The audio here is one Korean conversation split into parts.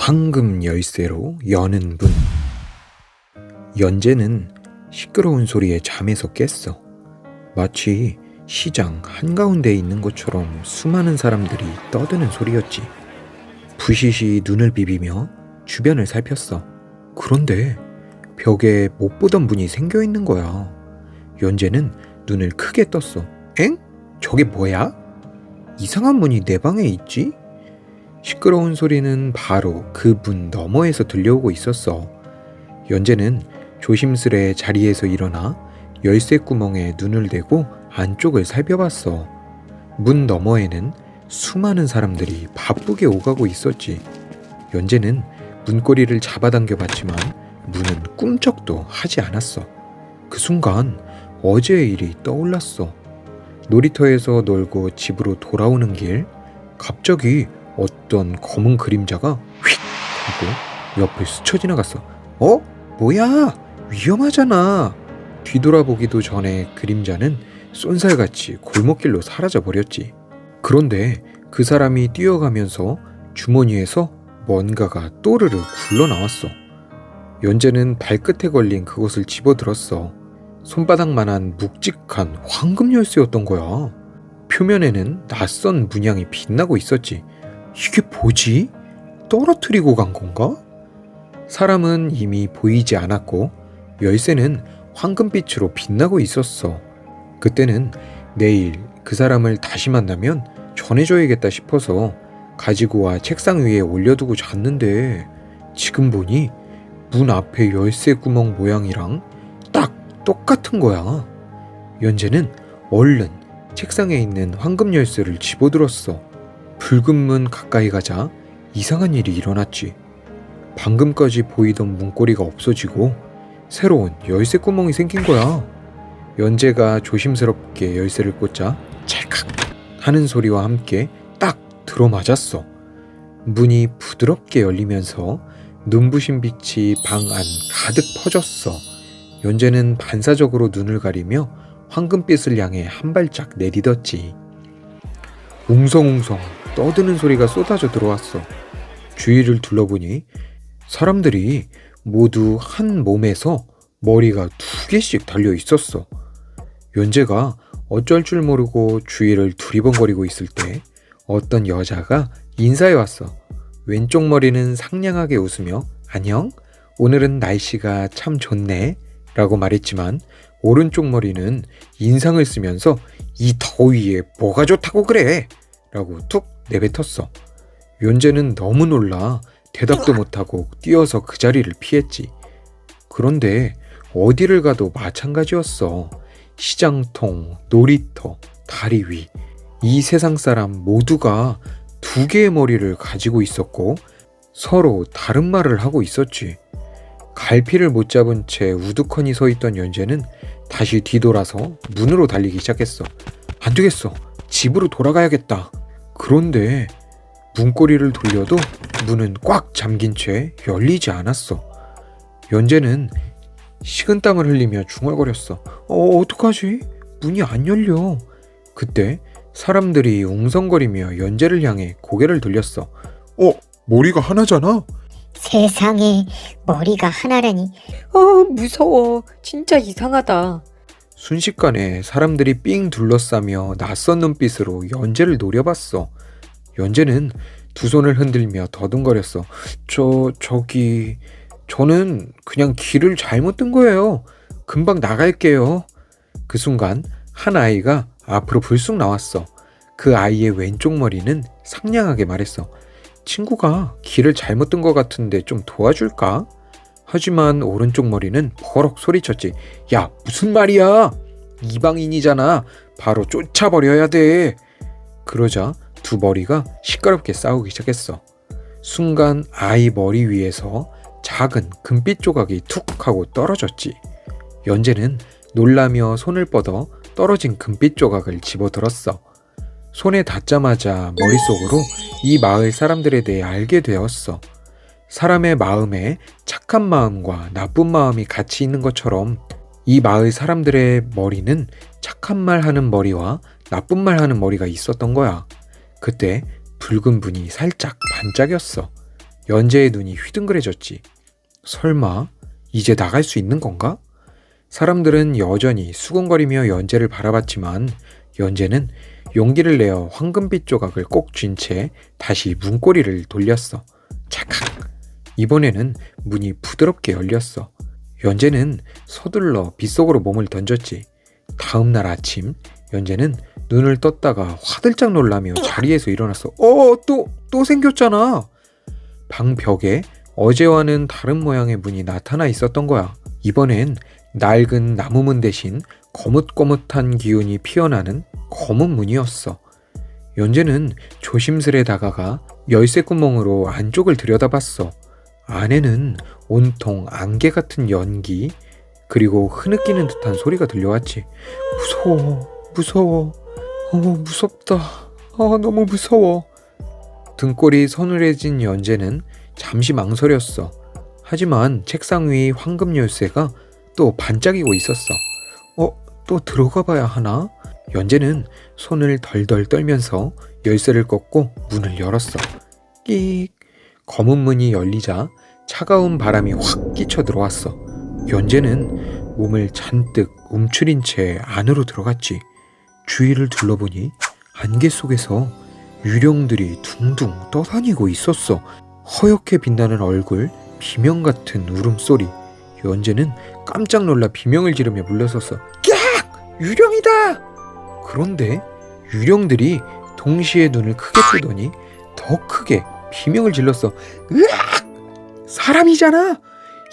황금 열쇠로 여는 문. 연재는 시끄러운 소리에 잠에서 깼어. 마치 시장 한가운데에 있는 것처럼 수많은 사람들이 떠드는 소리였지. 부시시 눈을 비비며 주변을 살폈어. 그런데 벽에 못 보던 문이 생겨 있는 거야. 연재는 눈을 크게 떴어. 엥? 저게 뭐야? 이상한 문이 내 방에 있지? 시끄러운 소리는 바로 그 문 너머에서 들려오고 있었어. 연재는 조심스레 자리에서 일어나 열쇠 구멍에 눈을 대고 안쪽을 살펴봤어. 문 너머에는 수많은 사람들이 바쁘게 오가고 있었지. 연재는 문고리를 잡아당겨 봤지만 문은 꿈쩍도 하지 않았어. 그 순간 어제의 일이 떠올랐어. 놀이터에서 놀고 집으로 돌아오는 길, 갑자기 어떤 검은 그림자가 휙 하고 옆을 스쳐 지나갔어. 뭐야? 위험하잖아. 뒤돌아보기도 전에 그림자는 쏜살같이 골목길로 사라져버렸지. 그런데 그 사람이 뛰어가면서 주머니에서 뭔가가 또르르 굴러나왔어. 연재는 발끝에 걸린 그것을 집어들었어. 손바닥만한 묵직한 황금 열쇠였던 거야. 표면에는 낯선 문양이 빛나고 있었지. 이게 뭐지? 떨어뜨리고 간 건가? 사람은 이미 보이지 않았고 열쇠는 황금빛으로 빛나고 있었어. 그때는 내일 그 사람을 다시 만나면 전해줘야겠다 싶어서 가지고 와 책상 위에 올려두고 잤는데 지금 보니 문 앞에 열쇠 구멍 모양이랑 딱 똑같은 거야. 연재는 얼른 책상에 있는 황금 열쇠를 집어들었어. 붉은 문 가까이 가자 이상한 일이 일어났지. 방금까지 보이던 문고리가 없어지고 새로운 열쇠 구멍이 생긴 거야. 연재가 조심스럽게 열쇠를 꽂자 찰칵 하는 소리와 함께 딱 들어맞았어. 문이 부드럽게 열리면서 눈부신 빛이 방 안 가득 퍼졌어. 연재는 반사적으로 눈을 가리며 황금빛을 향해 한 발짝 내디뎠지. 웅성웅성 떠드는 소리가 쏟아져 들어왔어. 주위를 둘러보니 사람들이 모두 한 몸에서 머리가 2개씩 달려 있었어. 연재가 어쩔 줄 모르고 주위를 두리번거리고 있을 때 어떤 여자가 인사해 왔어. 왼쪽 머리는 상냥하게 웃으며 안녕? 오늘은 날씨가 참 좋네 라고 말했지만 오른쪽 머리는 인상을 쓰면서 이 더위에 뭐가 좋다고 그래 라고 툭 내뱉었어. 연재는 너무 놀라 대답도 못하고 뛰어서 그 자리를 피했지. 그런데 어디를 가도 마찬가지였어. 시장통, 놀이터, 다리 위. 이 세상 사람 모두가 2개의 머리를 가지고 있었고 서로 다른 말을 하고 있었지. 갈피를 못 잡은 채 우두커니 서 있던 연재는 다시 뒤돌아서 문으로 달리기 시작했어. 안 되겠어. 집으로 돌아가야겠다. 그런데 문고리를 돌려도 문은 꽉 잠긴 채 열리지 않았어. 연재는 식은땀을 흘리며 중얼거렸어. 어떡하지? 문이 안 열려. 그때 사람들이 웅성거리며 연재를 향해 고개를 돌렸어. 머리가 하나잖아? 세상에 머리가 하나라니. 무서워. 진짜 이상하다. 순식간에 사람들이 삥 둘러싸며 낯선 눈빛으로 연재를 노려봤어. 연재는 두 손을 흔들며 더듬거렸어. 저는 그냥 길을 잘못 든 거예요. 금방 나갈게요. 그 순간 한 아이가 앞으로 불쑥 나왔어. 그 아이의 왼쪽 머리는 상냥하게 말했어. 친구가 길을 잘못 든 것 같은데 좀 도와줄까? 하지만 오른쪽 머리는 버럭 소리쳤지. 야, 무슨 말이야? 이방인이잖아. 바로 쫓아버려야 돼. 그러자 두 머리가 시끄럽게 싸우기 시작했어. 순간 아이 머리 위에서 작은 금빛 조각이 툭 하고 떨어졌지. 연재는 놀라며 손을 뻗어 떨어진 금빛 조각을 집어들었어. 손에 닿자마자 머릿속으로 이 마을 사람들에 대해 알게 되었어. 사람의 마음에 착한 마음과 나쁜 마음이 같이 있는 것처럼 이 마을 사람들의 머리는 착한 말 하는 머리와 나쁜 말 하는 머리가 있었던 거야. 그때 붉은 분이 살짝 반짝였어. 연재의 눈이 휘둥그레졌지. 설마 이제 나갈 수 있는 건가? 사람들은 여전히 수군거리며 연재를 바라봤지만 연재는 용기를 내어 황금빛 조각을 꼭 쥔 채 다시 문고리를 돌렸어. 찰칵! 이번에는 문이 부드럽게 열렸어. 연재는 서둘러 빗속으로 몸을 던졌지. 다음 날 아침 연재는 눈을 떴다가 화들짝 놀라며 자리에서 일어났어. 또 생겼잖아. 방 벽에 어제와는 다른 모양의 문이 나타나 있었던 거야. 이번엔 낡은 나무문 대신 거뭇거뭇한 기운이 피어나는 검은 문이었어. 연재는 조심스레 다가가 열쇠 구멍으로 안쪽을 들여다봤어. 안에는 온통 안개 같은 연기, 그리고 흐느끼는 듯한 소리가 들려왔지. 무서워. 무섭다. 너무 무서워. 등골이 서늘해진 연재는 잠시 망설였어. 하지만 책상 위 황금 열쇠가 또 반짝이고 있었어. 또 들어가 봐야 하나? 연재는 손을 덜덜 떨면서 열쇠를 꺾고 문을 열었어. 끽! 검은 문이 열리자 차가운 바람이 확 끼쳐 들어왔어. 연재는 몸을 잔뜩 움츠린 채 안으로 들어갔지. 주위를 둘러보니 안개 속에서 유령들이 둥둥 떠다니고 있었어. 허옇게 빛나는 얼굴, 비명 같은 울음소리. 연재는 깜짝 놀라 비명을 지르며 물러섰어. 깍! 유령이다! 그런데 유령들이 동시에 눈을 크게 뜨더니 더 크게 비명을 질렀어. 으악! 사람이잖아!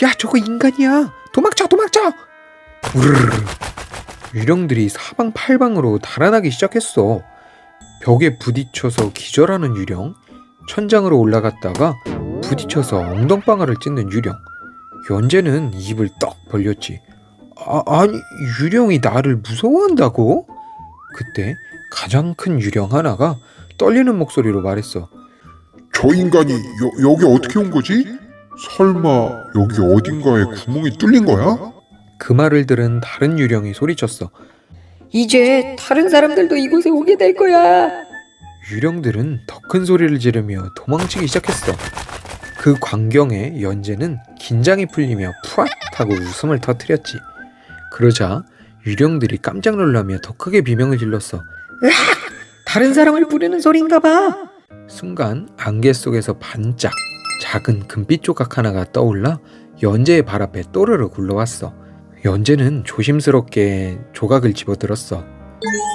야, 저거 인간이야! 도망쳐! 우르르. 유령들이 사방팔방으로 달아나기 시작했어. 벽에 부딪혀서 기절하는 유령, 천장으로 올라갔다가 부딪혀서 엉덩방아를 찢는 유령. 연재는 입을 떡 벌렸지. 아니, 유령이 나를 무서워한다고? 그때 가장 큰 유령 하나가 떨리는 목소리로 말했어. 저 인간이 여기 어떻게 온 거지? 설마 여기 어딘가에 구멍이 뚫린 거야? 그 말을 들은 다른 유령이 소리쳤어. 이제 다른 사람들도 이곳에 오게 될 거야. 유령들은 더 큰 소리를 지르며 도망치기 시작했어. 그 광경에 연재는 긴장이 풀리며 푸앗 하고 웃음을 터뜨렸지. 그러자 유령들이 깜짝 놀라며 더 크게 비명을 질렀어. 으악! 다른 사람을 부르는 소리인가 봐. 순간 안개 속에서 반짝 작은 금빛 조각 하나가 떠올라 연재의 발 앞에 또르르 굴러왔어. 연재는 조심스럽게 조각을 집어들었어.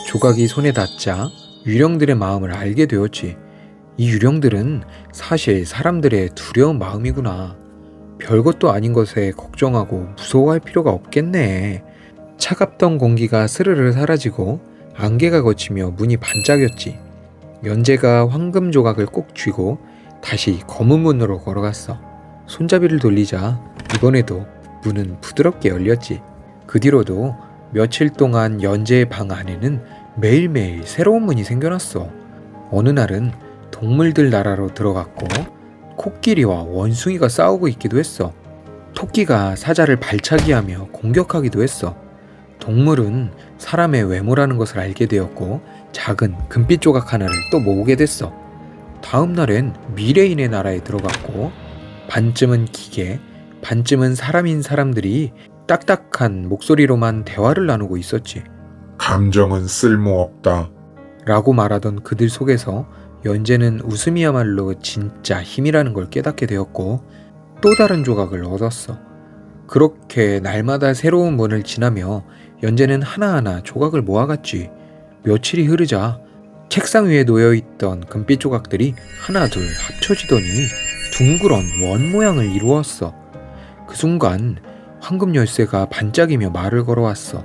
조각이 손에 닿자 유령들의 마음을 알게 되었지. 이 유령들은 사실 사람들의 두려운 마음이구나. 별것도 아닌 것에 걱정하고 무서워할 필요가 없겠네. 차갑던 공기가 스르르 사라지고 안개가 걷히며 문이 반짝였지. 연재가 황금 조각을 꼭 쥐고 다시 검은 문으로 걸어갔어. 손잡이를 돌리자 이번에도 문은 부드럽게 열렸지. 그 뒤로도 며칠 동안 연재의 방 안에는 매일매일 새로운 문이 생겨났어. 어느 날은 동물들 나라로 들어갔고 코끼리와 원숭이가 싸우고 있기도 했어. 토끼가 사자를 발차기하며 공격하기도 했어. 동물은 사람의 외모라는 것을 알게 되었고 작은 금빛 조각 하나를 또 모으게 됐어. 다음 날엔 미래인의 나라에 들어갔고 반쯤은 기계, 반쯤은 사람인 사람들이 딱딱한 목소리로만 대화를 나누고 있었지. 감정은 쓸모없다. 라고 말하던 그들 속에서 연재는 웃음이야말로 진짜 힘이라는 걸 깨닫게 되었고 또 다른 조각을 얻었어. 그렇게 날마다 새로운 문을 지나며 연재는 하나하나 조각을 모아갔지. 며칠이 흐르자 책상 위에 놓여있던 금빛 조각들이 하나둘 합쳐지더니 둥그런 원 모양을 이루었어. 그 순간 황금 열쇠가 반짝이며 말을 걸어왔어.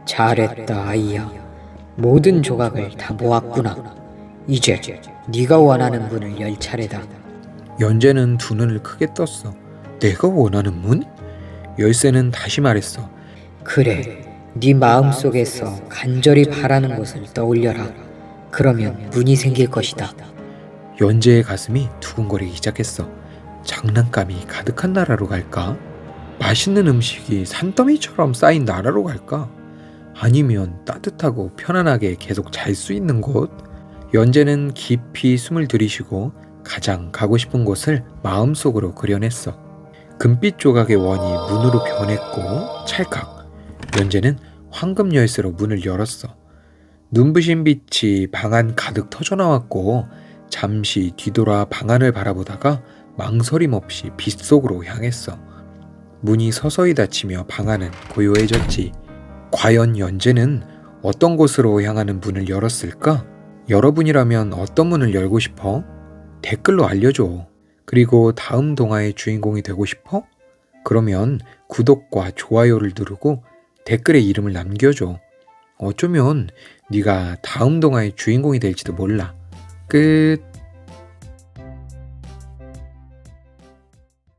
잘했다, 아이야. 모든 조각을 다 모았구나. 이제 네가 원하는 문을 열 차례다. 연재는 두 눈을 크게 떴어. 내가 원하는 문? 열쇠는 다시 말했어. 그래, 네 마음속에서 간절히 바라는 것을 떠올려라. 그러면 문이 생길 것이다. 연재의 가슴이 두근거리기 시작했어. 장난감이 가득한 나라로 갈까? 맛있는 음식이 산더미처럼 쌓인 나라로 갈까? 아니면 따뜻하고 편안하게 계속 잘 수 있는 곳? 연재는 깊이 숨을 들이쉬고 가장 가고 싶은 곳을 마음속으로 그려냈어. 금빛 조각의 원이 문으로 변했고 찰칵 연재는 황금 열쇠로 문을 열었어. 눈부신 빛이 방 안 가득 터져나왔고 잠시 뒤돌아 방 안을 바라보다가 망설임 없이 빛 속으로 향했어. 문이 서서히 닫히며 방 안은 고요해졌지. 과연 연재는 어떤 곳으로 향하는 문을 열었을까? 여러분이라면 어떤 문을 열고 싶어? 댓글로 알려줘. 그리고 다음 동화의 주인공이 되고 싶어? 그러면 구독과 좋아요를 누르고 댓글에 이름을 남겨줘. 어쩌면 네가 다음 동화의 주인공이 될지도 몰라. 끝.